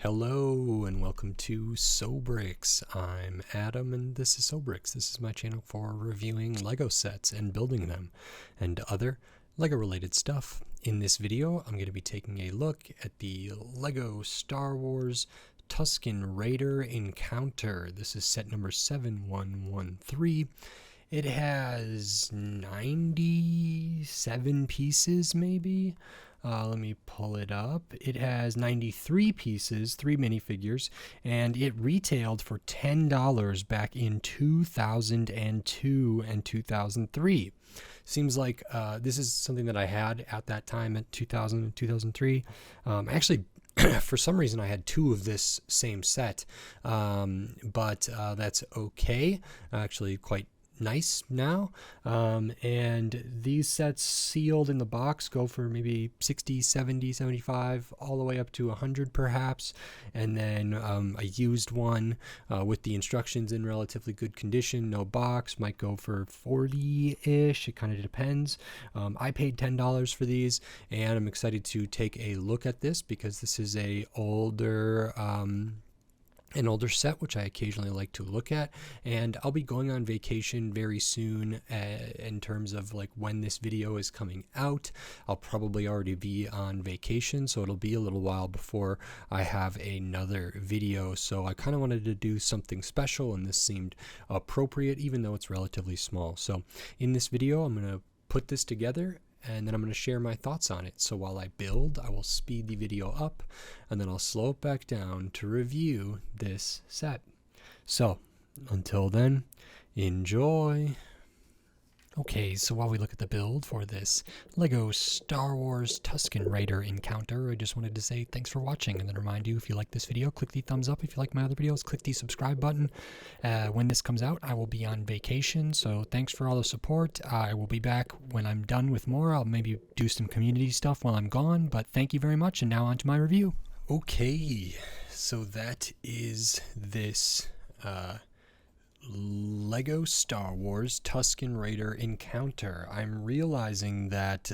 Hello and welcome to Sobrix. I'm Adam and this is Sobrix. This is my channel for reviewing Lego sets and building them and other Lego related stuff. In this video, I'm going to be taking a look at the Lego Star Wars Tusken Raider Encounter. This is set number 7113. It has 97 pieces maybe. Let me pull it up. It has 93 pieces, 3 minifigures, and it retailed for $10 back in 2002 and 2003. Seems like this is something that I had at that time at 2000 and 2003. Actually, for some reason, I had two of this same set, but that's okay. Actually, quite nice now. And these sets sealed in the box go for maybe 60, 70, 75, all the way up to 100 perhaps. And then a used one with the instructions in relatively good condition, no box, might go for 40-ish. It kind of depends. I paid $10 for these, and I'm excited to take a look at this because this is an older set, which I occasionally like to look at, and I'll be going on vacation very soon. In terms of like when this video is coming out, I'll probably already be on vacation, so it'll be a little while before I have another video. So I kind of wanted to do something special, and this seemed appropriate, even though it's relatively small. So in this video, I'm going to put this together, and then I'm going to share my thoughts on it. So while I build, I will speed the video up, and then I'll slow it back down to review this set. So until then, enjoy. Okay, so while we look at the build for this Lego Star Wars Tusken Raider Encounter, I just wanted to say thanks for watching, and then remind you, if you like this video, click the thumbs up. If you like my other videos, click the subscribe button. When this comes out, I will be on vacation, so thanks for all the support. I will be back when I'm done with more. I'll maybe do some community stuff while I'm gone, but thank you very much, and now on to my review. Okay, so that is this Lego Star Wars Tusken Raider Encounter. I'm realizing that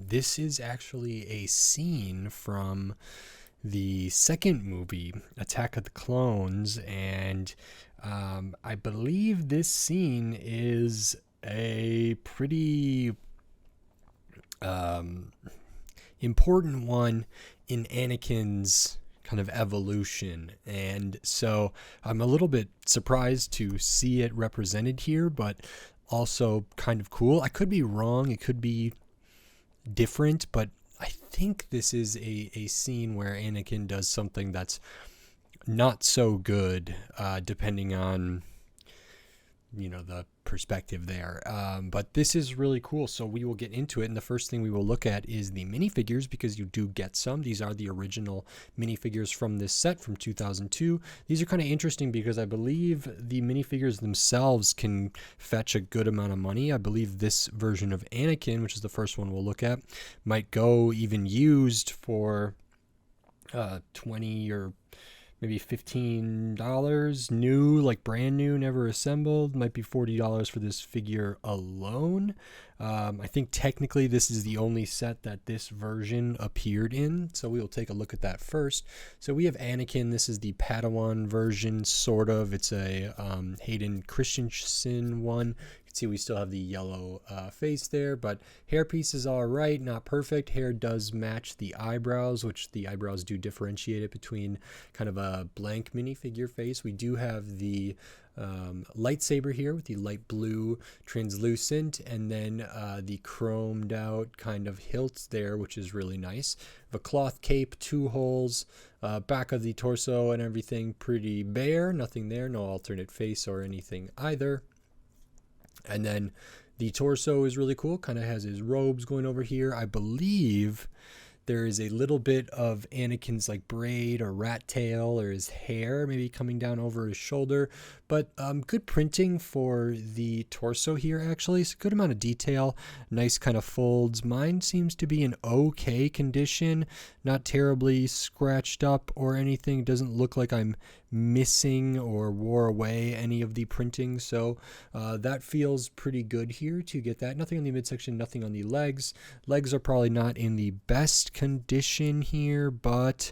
this is actually a scene from the second movie, Attack of the Clones, and I believe this scene is a pretty important one in Anakin's kind of evolution, and so I'm a little bit surprised to see it represented here, but also kind of cool. I could be wrong, it could be different, but I think this is a scene where Anakin does something that's not so good, depending on, you know, the perspective there, but this is really cool. So we will get into it, and the first thing we will look at is the minifigures, because you do get some. These are the original minifigures from this set from 2002. These are kind of interesting because I believe the minifigures themselves can fetch a good amount of money. I believe this version of Anakin, which is the first one we'll look at, might go even used for 20 or maybe $15 new, like brand new, never assembled. Might be $40 for this figure alone. I think technically this is the only set that this version appeared in, so we will take a look at that first. So we have Anakin. This is the Padawan version, sort of. It's a Hayden Christensen one. See, we still have the yellow face there, but hairpiece is all right, not perfect. Hair does match the eyebrows, which the eyebrows do differentiate it between kind of a blank minifigure face. We do have the lightsaber here with the light blue translucent, and then the chromed out kind of hilts there, which is really nice. The cloth cape, 2 holes, back of the torso and everything pretty bare, nothing there, no alternate face or anything either. And then the torso is really cool, kind of has his robes going over here. I believe there is a little bit of Anakin's like braid or rat tail, or his hair maybe coming down over his shoulder, but good printing for the torso here. Actually, it's a good amount of detail, nice kind of folds. Mine seems to be in okay condition, not terribly scratched up or anything. Doesn't look like I'm missing or wore away any of the printing, so that feels pretty good here to get that. Nothing on the midsection, nothing on the legs. Legs are probably not in the best condition here, but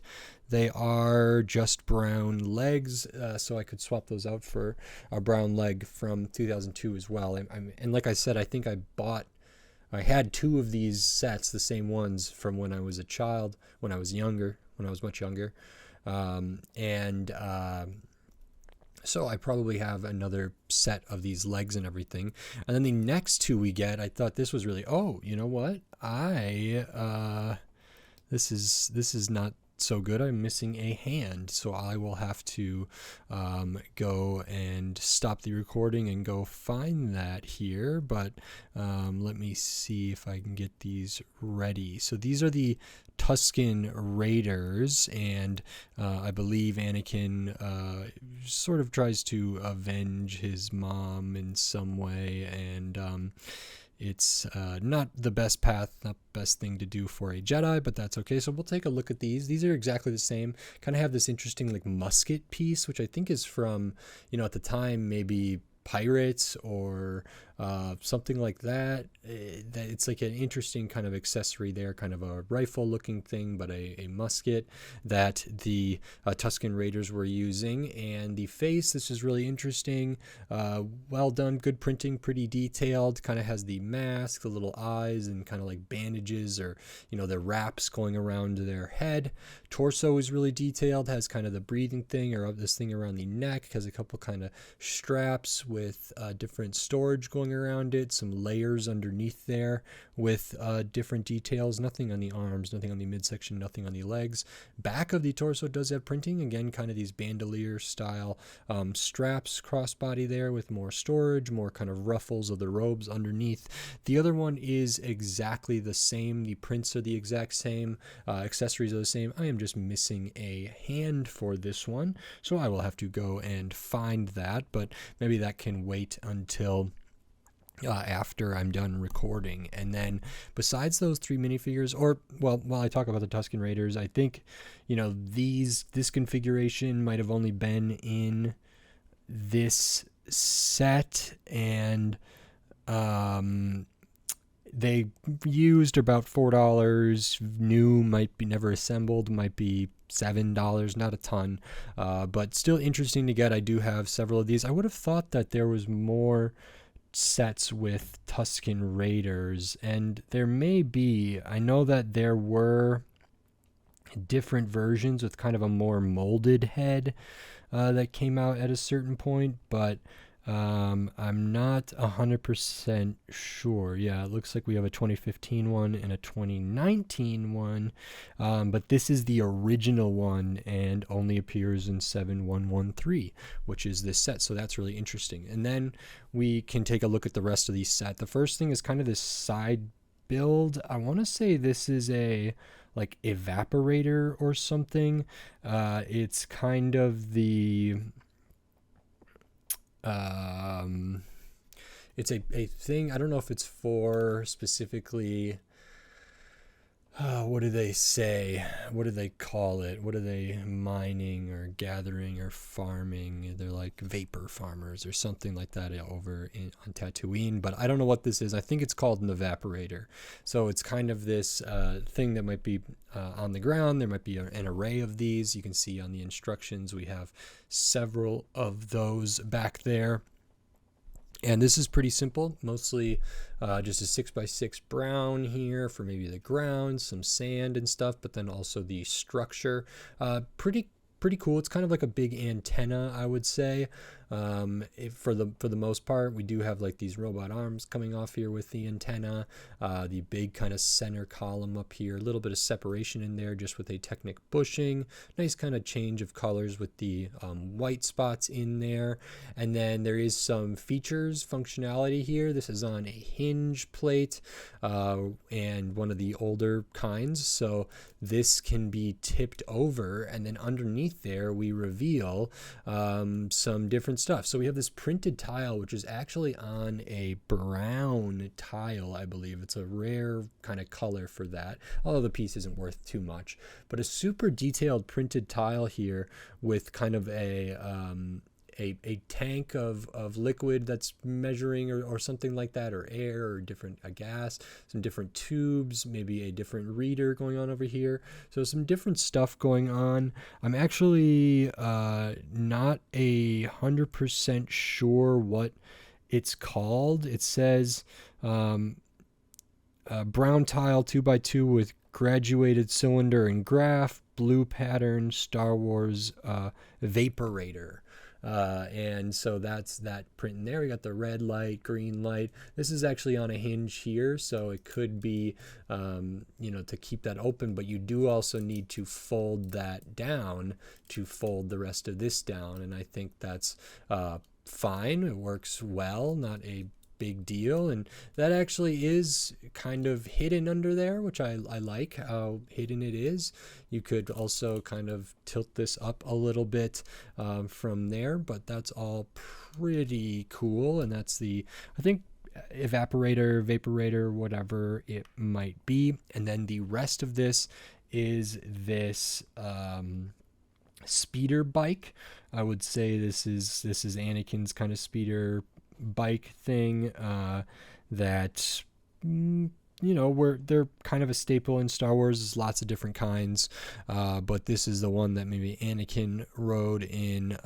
They are just brown legs, so I could swap those out for a brown leg from 2002 as well. And like I said, I think I had two of these sets, the same ones from when I was a child, when I was younger, when I was much younger. And so I probably have another set of these legs and everything. And then the next two we get, I thought this was really, oh, you know what? This is not so good. I'm missing a hand, so I will have to go and stop the recording and go find that here. But let me see if I can get these ready. So these are the Tusken Raiders, and I believe Anakin sort of tries to avenge his mom in some way, and it's not the best path, not the best thing to do for a Jedi, but that's okay. So we'll take a look at these. These are exactly the same. Kind of have this interesting like musket piece, which I think is from, at the time, maybe pirates or something like that. It's like an interesting kind of accessory there, kind of a rifle looking thing, but a musket that the Tusken Raiders were using. And the face, this is really interesting. Well done, good printing, pretty detailed. Kind of has the mask, the little eyes, and kind of like bandages or the wraps going around their head. Torso is really detailed, has kind of the breathing thing or this thing around the neck, has a couple kind of straps with different storage going around it, some layers underneath there with different details. Nothing on the arms, nothing on the midsection, nothing on the legs. Back of the torso does have printing, again kind of these bandolier style straps, crossbody there with more storage, more kind of ruffles of the robes underneath. The other one is exactly the same. The prints are the exact same, accessories are the same. I am just missing a hand for this one, so I will have to go and find that, but maybe that can wait until after I'm done recording. And then besides those three minifigures, or well, while I talk about the Tusken Raiders, I think this configuration might have only been in this set, and they used about $4. New might be never assembled, might be $7, not a ton, but still interesting to get. I do have several of these. I would have thought that there was more sets with Tusken Raiders, and there may be. I know that there were different versions with kind of a more molded head that came out at a certain point, but I'm not 100% sure. Yeah, it looks like we have a 2015 one and a 2019 one, but this is the original one and only appears in 7113, which is this set. So that's really interesting. And then we can take a look at the rest of these set. The first thing is kind of this side build. I want to say this is a like evaporator or something. It's kind of the it's a thing. I don't know if it's for specifically what do they say? What do they call it? What are they mining or gathering or farming? They're like vapor farmers or something like that over on Tatooine, but I don't know what this is. I think it's called an evaporator. So it's kind of this thing that might be on the ground. There might be an array of these. You can see on the instructions we have several of those back there. And this is pretty simple, mostly just a 6x6 brown here for maybe the ground, some sand and stuff, but then also the structure. Pretty cool. It's kind of like a big antenna, I would say. For the most part, we do have like these robot arms coming off here with the antenna, the big kind of center column up here, a little bit of separation in there just with a Technic bushing, nice kind of change of colors with the white spots in there. And then there is some features, functionality here. This is on a hinge plate and one of the older kinds, so this can be tipped over, and then underneath there we reveal some different stuff. So we have this printed tile, which is actually on a brown tile, I believe. It's a rare kind of color for that, although the piece isn't worth too much. But a super detailed printed tile here with kind of a tank of liquid that's measuring or something like that, or air, or different a gas, some different tubes, maybe a different reader going on over here. So some different stuff going on. I'm actually not 100% sure what it's called. It says brown tile 2x2 with graduated cylinder and graph, blue pattern, Star Wars vaporator. And so that's that print in there. We got the red light, green light. This is actually on a hinge here, so it could be, to keep that open, but you do also need to fold that down to fold the rest of this down. And I think that's fine. It works well, not a big deal. And that actually is kind of hidden under there, which I like how hidden it is. You could also kind of tilt this up a little bit from there, but that's all pretty cool. And that's the, I think, evaporator, vaporator, whatever it might be. And then the rest of this is this speeder bike. I would say this is Anakin's kind of speeder bike thing that where they're kind of a staple in Star Wars. There's lots of different kinds, but this is the one that maybe Anakin rode in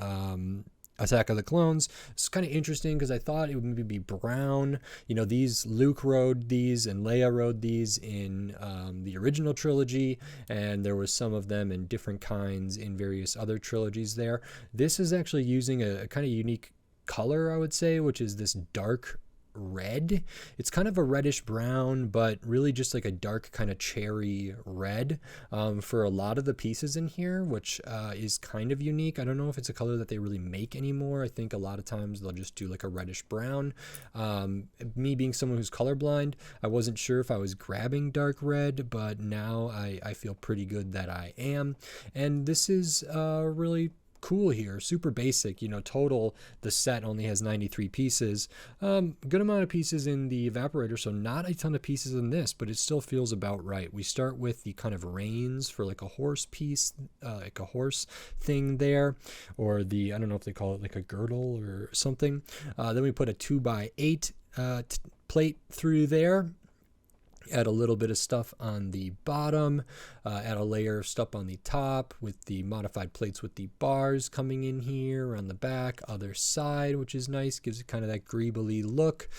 Attack of the Clones. It's kind of interesting because I thought it would maybe be brown. These Luke rode these and Leia rode these in the original trilogy, and there was some of them in different kinds in various other trilogies there. This is actually using a kind of unique color, I would say, which is this dark red. It's kind of a reddish brown, but really just like a dark kind of cherry red for a lot of the pieces in here, which is kind of unique. I don't know if it's a color that they really make anymore. I think a lot of times they'll just do like a reddish brown. Me being someone who's colorblind, I wasn't sure if I was grabbing dark red, but now I feel pretty good that I am. And this is really cool here. Super basic. Total, the set only has 93 pieces. Good amount of pieces in the evaporator, so not a ton of pieces in this, but it still feels about right. We start with the kind of reins for like a horse piece, like a horse thing there, or the, I don't know if they call it like a girdle or something. Then we put a 2x8 plate through there. Add a little bit of stuff on the bottom, add a layer of stuff on the top with the modified plates with the bars coming in here on the back, other side, which is nice, gives it kind of that greebly look.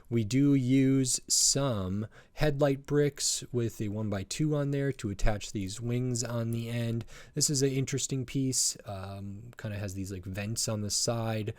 We do use some headlight bricks with a 1x2 on there to attach these wings on the end. This is an interesting piece, kind of has these like vents on the side.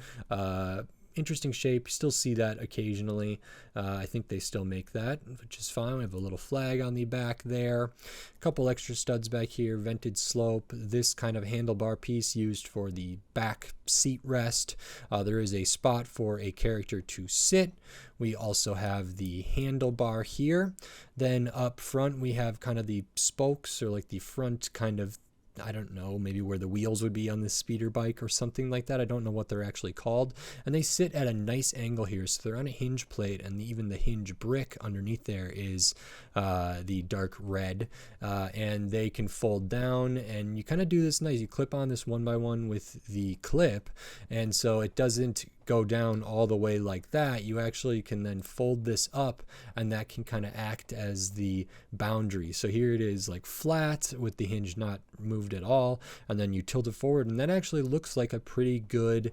Interesting shape. You still see that occasionally. I think they still make that, which is fine. We have a little flag on the back there. A couple extra studs back here. Vented slope. This kind of handlebar piece used for the back seat rest. There is a spot for a character to sit. We also have the handlebar here. Then up front we have kind of the spokes, or like the front kind of, I don't know, maybe where the wheels would be on this speeder bike or something like that. I don't know what they're actually called. And they sit at a nice angle here. So they're on a hinge plate, and even the hinge brick underneath there is the dark red. And they can fold down, and you kind of do this nice. You clip on this 1x1 with the clip, and so it doesn't go down all the way like that. You actually can then fold this up, and that can kind of act as the boundary. So here it is like flat with the hinge not moved at all, and then you tilt it forward, and that actually looks like a pretty good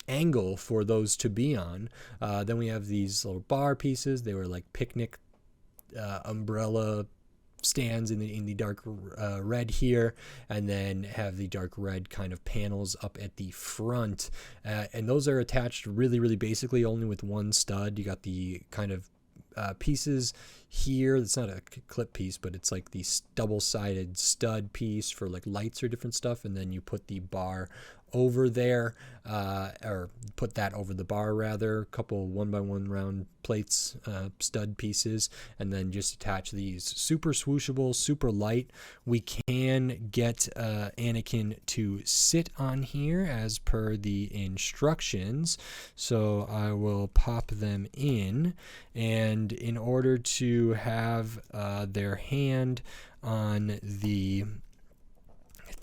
angle for those to be on. Then we have these little bar pieces. They were like picnic umbrella stands in the dark red here, and then have the dark red kind of panels up at the front, and those are attached really basically only with one stud. You got the kind of pieces here. It's not a clip piece, but it's like the double-sided stud piece for like lights or different stuff, and then you put the bar over there, or put that over the bar rather, a couple 1x1 round plates, stud pieces, and then just attach these. Super swooshable, super light. We can get Anakin to sit on here as per the instructions, so I will pop them in, and in order to have their hand on the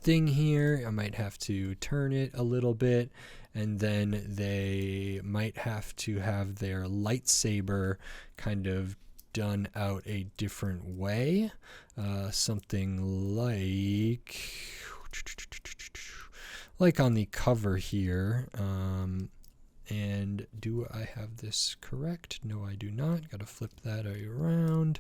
thing here. I might have to turn it a little bit, and then they might have to have their lightsaber kind of done out a different way. Something like on the cover here. And do I have this correct? No, I do not. Got to flip that around.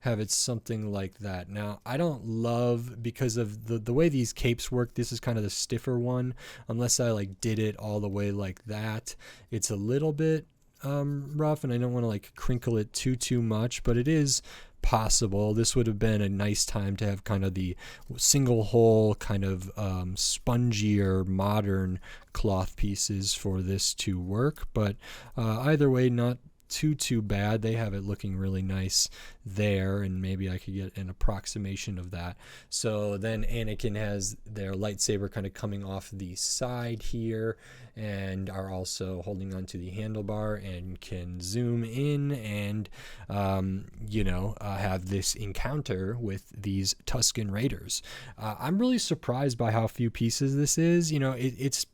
Have it something like that. Now, I don't love, because of the way these capes work, this is kind of the stiffer one. Unless I like did it all the way like that, it's a little bit rough, and I don't want to like crinkle it too much, but it is possible. This would have been a nice time to have kind of the single hole kind of spongier modern cloth pieces for this to work, but either way, not too bad. They have it looking really nice there, and maybe I could get an approximation of that. So then Anakin has their lightsaber kind of coming off the side here, and are also holding onto the handlebar and can zoom in and have this encounter with these Tusken Raiders. I'm really surprised by how few pieces this is. It's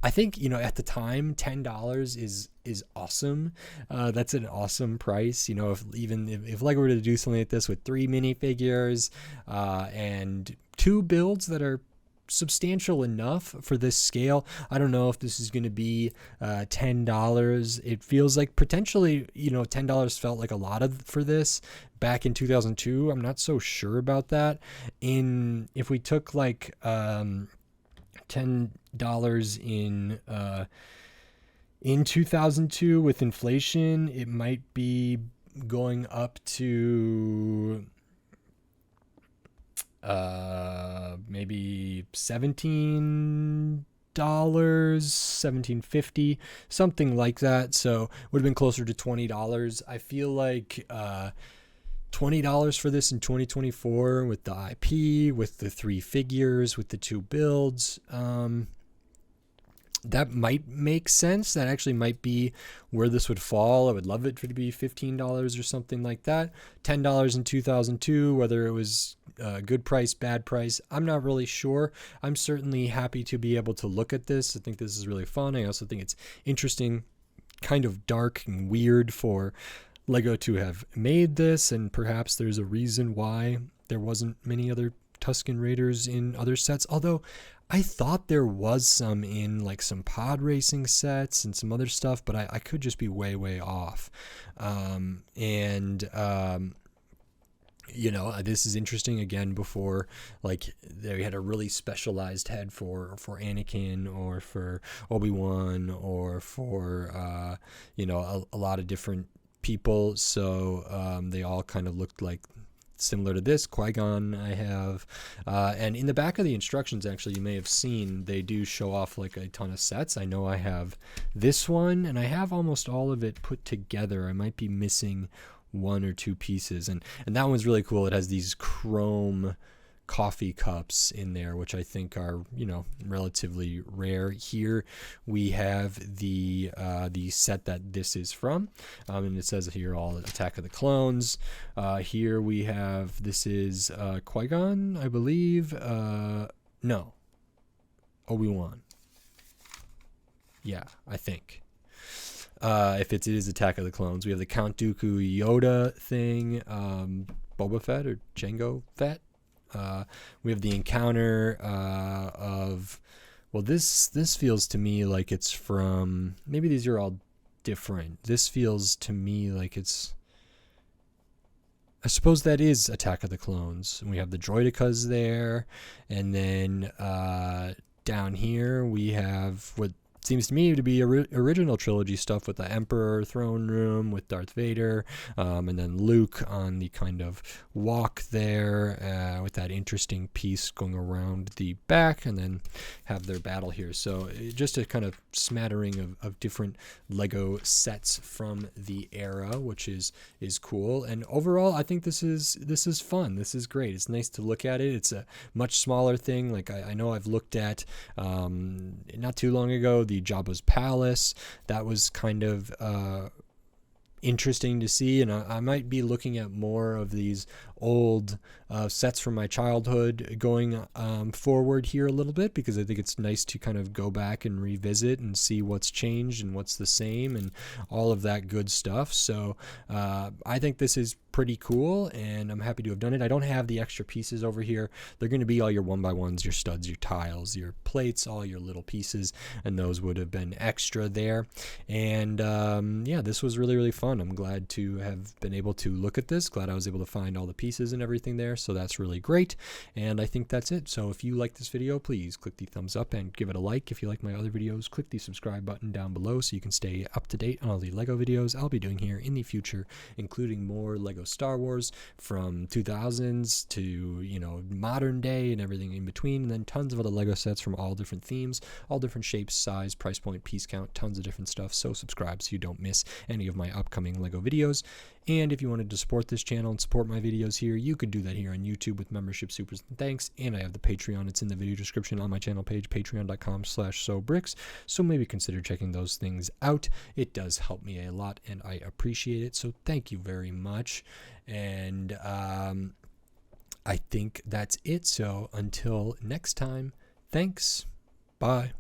I think, at the time, $10 is awesome. That's an awesome price. If Lego were to do something like this with 3 minifigures and 2 builds that are substantial enough for this scale, I don't know if this is going to be $10. It feels like potentially, $10 felt like a lot for this back in 2002. I'm not so sure about that. If we took like $10 in 2002 with inflation, it might be going up to maybe $17, $17.50, something like that. So would have been closer to $20. I feel like $20 for this in 2024 with the IP, with the 3 figures, with the 2 builds, that might make sense. That actually might be where this would fall. I would love it to be $15 or something like that. $10 in 2002, whether it was good price, bad price, I'm not really sure. I'm certainly happy to be able to look at this. I think this is really fun. I also think it's interesting, kind of dark and weird for Lego to have made this, and perhaps there's a reason why there wasn't many other Tusken Raiders in other sets, although I thought there was some in like some pod racing sets and some other stuff, but I could just be way off. This is interesting again. Before, like, they had a really specialized head for Anakin or for Obi-Wan or for a lot of different people, so they all kind of looked like similar to this. Qui-Gon I have, and in the back of the instructions, actually, you may have seen they do show off like a ton of sets. I know I have this one, and I have almost all of it put together. I might be missing 1 or 2 pieces, and that one's really cool. It has these chrome coffee cups in there, which I think are relatively rare. Here we have the set that this is from, and it says here all Attack of the Clones. Here we have, this is Qui-Gon, I believe. No, Obi-Wan. Yeah, I think. If it is Attack of the Clones, we have the Count Dooku Yoda thing, Boba Fett or Jango Fett. We have the encounter of, well, this feels to me like it's from, maybe these are all different. This feels to me like it's, I suppose that is Attack of the Clones. And we have the droidicas there, and then down here we have what seems to me to be original trilogy stuff with the Emperor throne room with Darth Vader, and then Luke on the kind of walk there with that interesting piece going around the back, and then have their battle here. So just a kind of smattering of different Lego sets from the era, which is cool. And overall, I think this is fun. This is great. It's nice to look at it. It's a much smaller thing. Like I know I've looked at not too long ago the Jabba's Palace. That was kind of interesting to see, and I might be looking at more of these old sets from my childhood going forward here a little bit, because I think it's nice to kind of go back and revisit and see what's changed and what's the same and all of that good stuff. So I think this is pretty cool, and I'm happy to have done it. I don't have the extra pieces over here. They're going to be all your 1x1s, your studs, your tiles, your plates, all your little pieces, and those would have been extra there. And yeah, this was really, really fun. I'm glad to have been able to look at this. Glad I was able to find all the pieces and everything there, so that's really great. And I think that's it. So if you like this video, please click the thumbs up and give it a like. If you like my other videos, click the subscribe button down below so you can stay up to date on all the Lego videos I'll be doing here in the future, including more Lego Star Wars from 2000s to, you know, modern day and everything in between, and then tons of other Lego sets from all different themes, all different shapes, size, price point, piece count, tons of different stuff. So subscribe so you don't miss any of my upcoming Lego videos. And if you wanted to support this channel and support my videos here, you could do that here on YouTube with membership supers and thanks. And I have the Patreon. It's in the video description on my channel page, patreon.com/sobricks. So maybe consider checking those things out. It does help me a lot and I appreciate it. So thank you very much. And I think that's it. So until next time, thanks. Bye.